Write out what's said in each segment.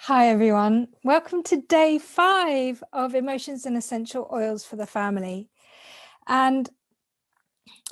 Hi everyone, welcome to day 5 of Emotions and Essential Oils for the Family. And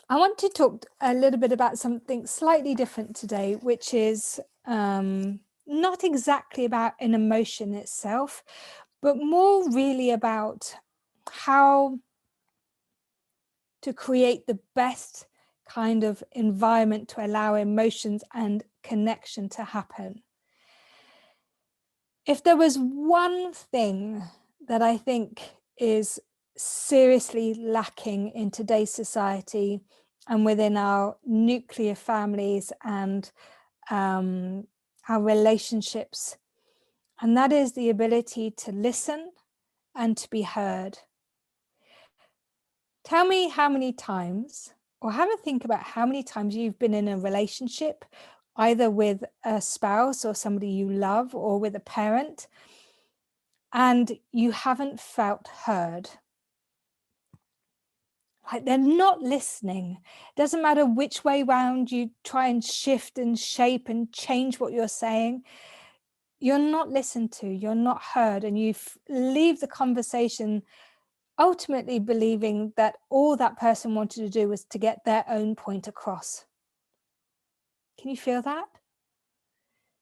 I want to talk a little bit about something slightly different today, which is not exactly about an emotion itself, but more really about how to create the best kind of environment to allow emotions and connection to happen. If there was one thing that I think is seriously lacking in today's society and within our nuclear families and our relationships, and that is the ability to listen and to be heard. Tell me how many times, or have a think about how many times you've been in a relationship, either with a spouse or somebody you love or with a parent, and you haven't felt heard. Like they're not listening. Doesn't matter which way round you try and shift and shape and change what you're saying, you're not listened to, you're not heard, and you leave the conversation ultimately believing that all that person wanted to do was to get their own point across. Can you feel that?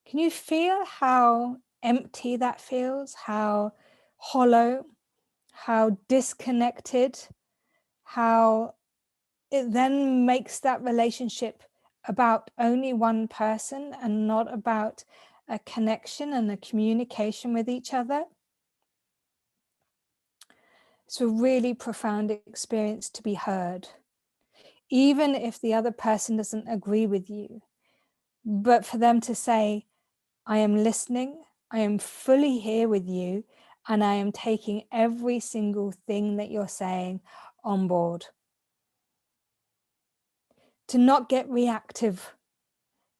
Can you feel how empty that feels, how hollow, how disconnected, how it then makes that relationship about only one person and not about a connection and a communication with each other? It's a really profound experience to be heard, even if the other person doesn't agree with you. But for them to say, I am listening, I am fully here with you, and I am taking every single thing that you're saying on board. To not get reactive,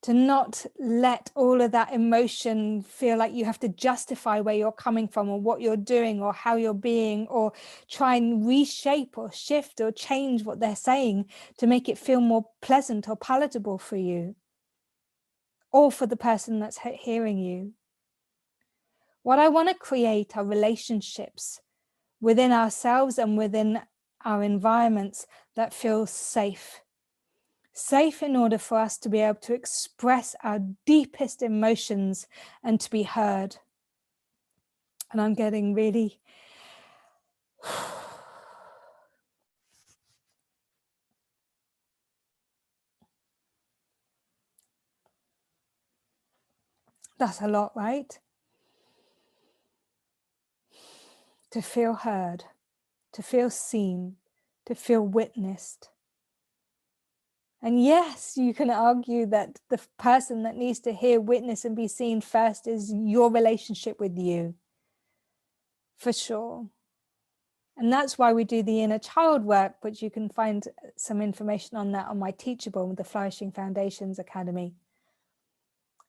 to not let all of that emotion feel like you have to justify where you're coming from or what you're doing or how you're being, or try and reshape or shift or change what they're saying to make it feel more pleasant or palatable for you or for the person that's hearing you. What I want to create are relationships within ourselves and within our environments that feel safe. Safe in order for us to be able to express our deepest emotions and to be heard. And I'm getting really that's a lot, right? To feel heard, to feel seen, to feel witnessed. And yes, you can argue that the person that needs to hear, witness, and be seen first is your relationship with you, for sure. And that's why we do the inner child work, which you can find some information on that on my Teachable with the Flourishing Foundations Academy.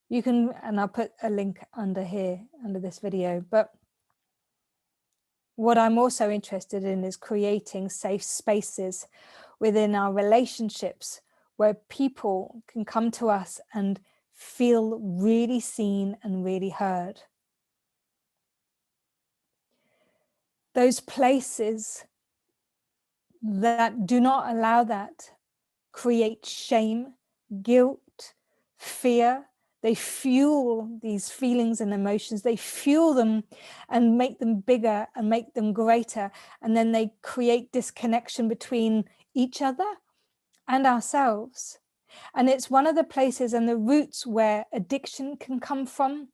You can, and I'll put a link under here, under this video. But what I'm also interested in is creating safe spaces within our relationships where people can come to us and feel really seen and really heard. Those places that do not allow that create shame, guilt, fear. They fuel these feelings and emotions. They fuel them and make them bigger and make them greater. And then they create disconnection between each other and ourselves. And it's one of the places and the roots where addiction can come from.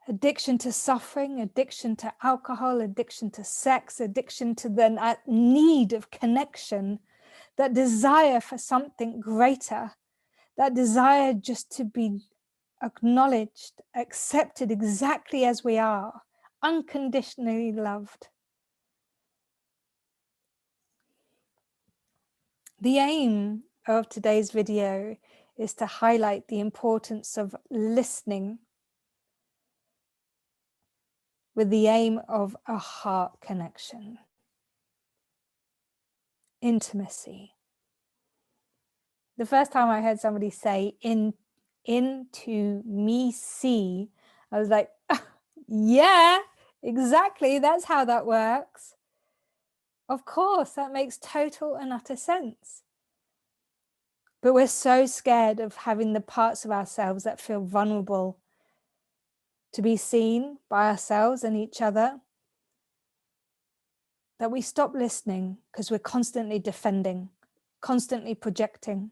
Addiction to suffering, addiction to alcohol, addiction to sex, addiction to the need of connection, that desire for something greater, that desire just to be acknowledged, accepted exactly as we are, unconditionally loved. The aim of today's video is to highlight the importance of listening with the aim of a heart connection, intimacy. The first time I heard somebody say into me see. I was like, yeah, exactly. That's how that works. Of course, that makes total and utter sense. But we're so scared of having the parts of ourselves that feel vulnerable to be seen by ourselves and each other, that we stop listening because we're constantly defending, constantly projecting.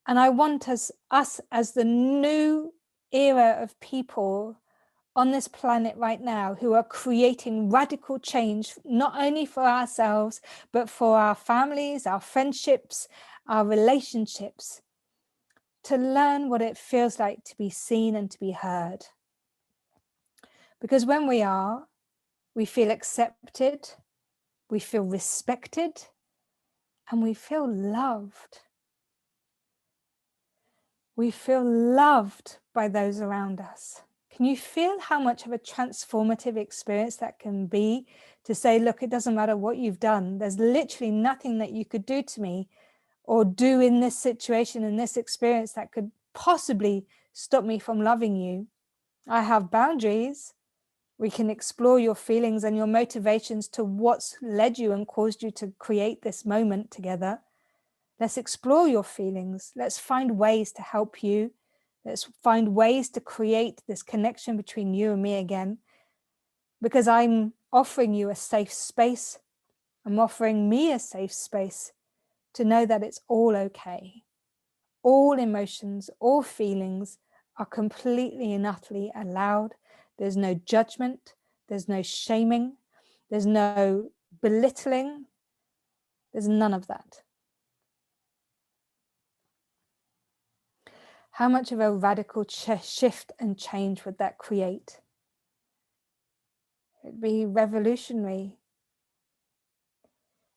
And I want us as the new era of people on this planet right now who are creating radical change, not only for ourselves, but for our families, our friendships, our relationships, to learn what it feels like to be seen and to be heard. Because when we are, we feel accepted, we feel respected, and we feel loved. We feel loved by those around us. Can you feel how much of a transformative experience that can be to say, look, it doesn't matter what you've done. There's literally nothing that you could do to me or do in this situation, in this experience that could possibly stop me from loving you. I have boundaries. We can explore your feelings and your motivations to what's led you and caused you to create this moment together. Let's explore your feelings. Let's find ways to help you. Let's find ways to create this connection between you and me again, because I'm offering you a safe space. I'm offering me a safe space to know that it's all okay. All emotions, all feelings are completely and utterly allowed. There's no judgment. There's no shaming. There's no belittling. There's none of that. How much of a radical shift and change would that create? It'd be revolutionary.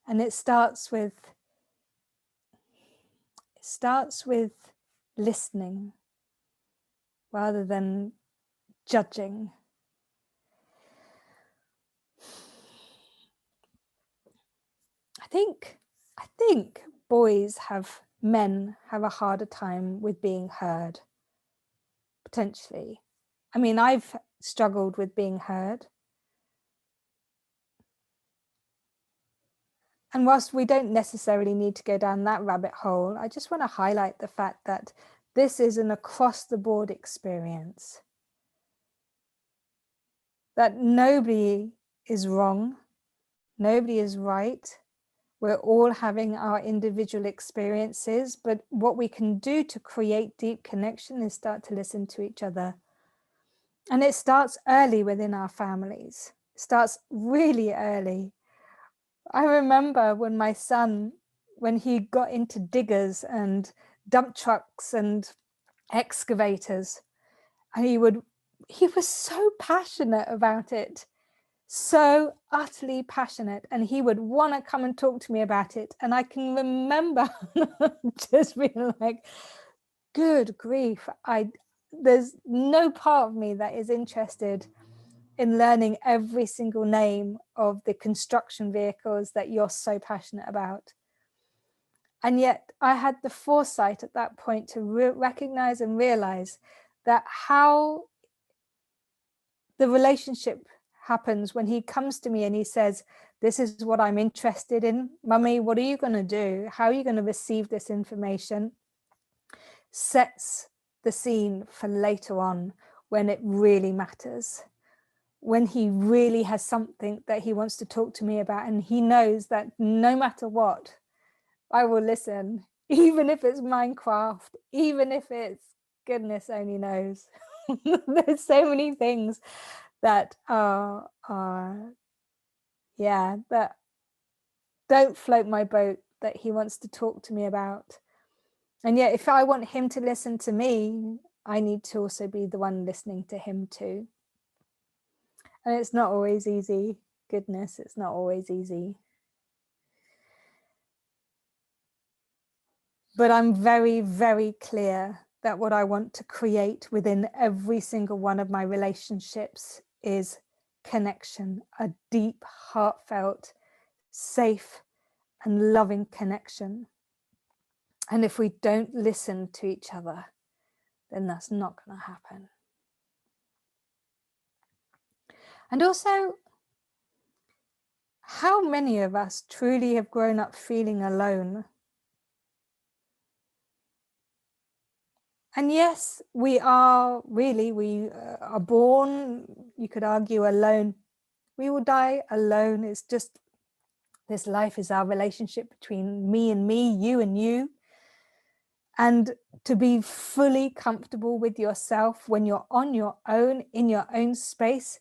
And it starts with listening rather than judging. I think men have a harder time with being heard, potentially. I mean, I've struggled with being heard. And whilst we don't necessarily need to go down that rabbit hole, I just want to highlight the fact that this is an across-the-board experience. That nobody is wrong, nobody is right. We're all having our individual experiences, but what we can do to create deep connection is start to listen to each other. And it starts early within our families. It starts really early. I remember when my son, when he got into diggers and dump trucks and excavators, and he was so passionate about it. So utterly passionate, and he would want to come and talk to me about it. And I can remember just being like, good grief, there's no part of me that is interested in learning every single name of the construction vehicles that you're so passionate about. And yet I had the foresight at that point to recognize and realize that how the relationship happens when he comes to me and he says, this is what I'm interested in. Mummy, what are you going to do? How are you going to receive this information? Sets the scene for later on when it really matters. When he really has something that he wants to talk to me about, and he knows that no matter what, I will listen, even if it's Minecraft, even if it's goodness only knows. There's so many things that that don't float my boat that he wants to talk to me about. And yet if I want him to listen to me, I need to also be the one listening to him too. And it's not always easy. Goodness, it's not always easy. But I'm very, very clear that what I want to create within every single one of my relationships is connection, a deep, heartfelt, safe and loving connection. And if we don't listen to each other, then that's not going to happen. And also, how many of us truly have grown up feeling alone? And yes, we are born, you could argue, alone. We will die alone. It's just, this life is our relationship between me and me, you and you. And to be fully comfortable with yourself when you're on your own, in your own space,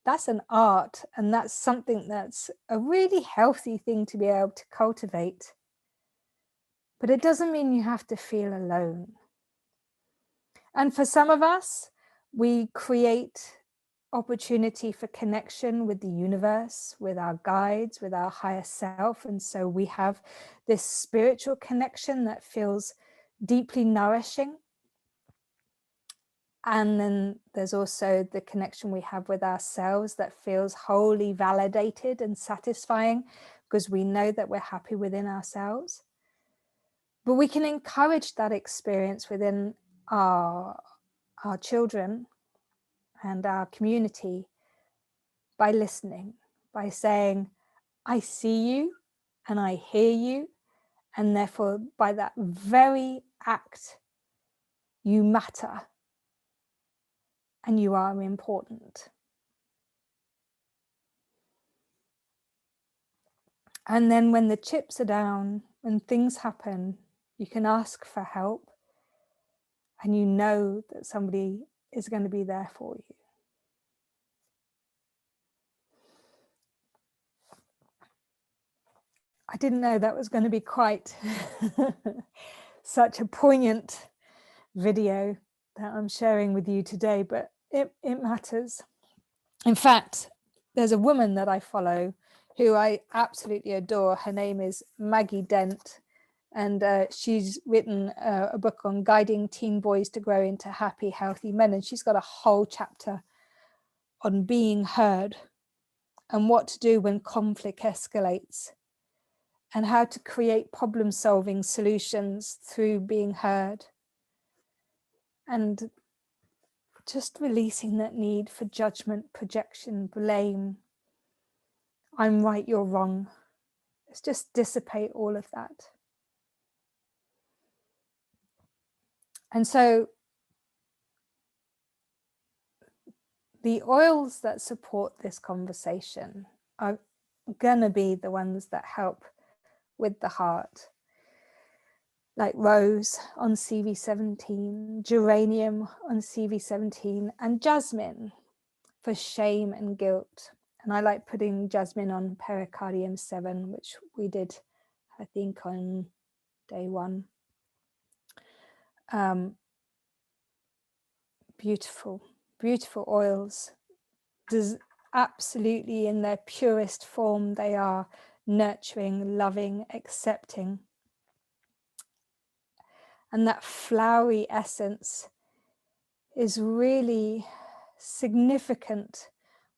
that's an art. And that's something that's a really healthy thing to be able to cultivate. But it doesn't mean you have to feel alone. And for some of us, we create opportunity for connection with the universe, with our guides, with our higher self. And so we have this spiritual connection that feels deeply nourishing. And then there's also the connection we have with ourselves that feels wholly validated and satisfying, because we know that we're happy within ourselves. But we can encourage that experience within our children and our community by listening, by saying, I see you and I hear you, and therefore by that very act, you matter and you are important. And then when the chips are down, when things happen, you can ask for help, and you know that somebody is going to be there for you. I didn't know that was going to be quite such a poignant video that I'm sharing with you today, but it matters. In fact, there's a woman that I follow who I absolutely adore. Her name is Maggie Dent, and she's written a book on guiding teen boys to grow into happy, healthy men. And she's got a whole chapter on being heard and what to do when conflict escalates, and how to create problem-solving solutions through being heard, and just releasing that need for judgment, projection, blame. I'm right, you're wrong. Let's just dissipate all of that. And so the oils that support this conversation are gonna be the ones that help with the heart, like rose on CV17, geranium on CV17, and jasmine for shame and guilt. And I like putting jasmine on pericardium 7, which we did, I think, on day 1. Beautiful, beautiful oils. Absolutely, in their purest form, they are nurturing, loving, accepting. And that flowery essence is really significant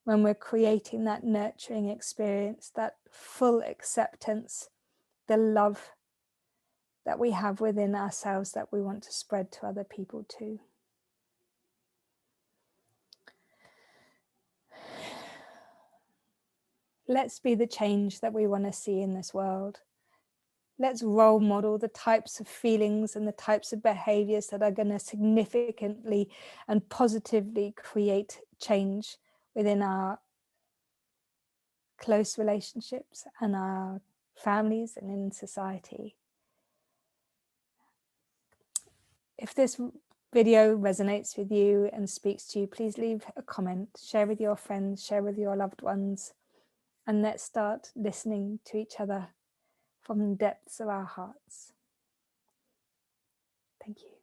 when we're creating that nurturing experience, that full acceptance, the love that we have within ourselves that we want to spread to other people too. Let's be the change that we want to see in this world. Let's role model the types of feelings and the types of behaviors that are going to significantly and positively create change within our close relationships and our families and in society. If this video resonates with you and speaks to you, please leave a comment, share with your friends, share with your loved ones, and let's start listening to each other from the depths of our hearts. Thank you.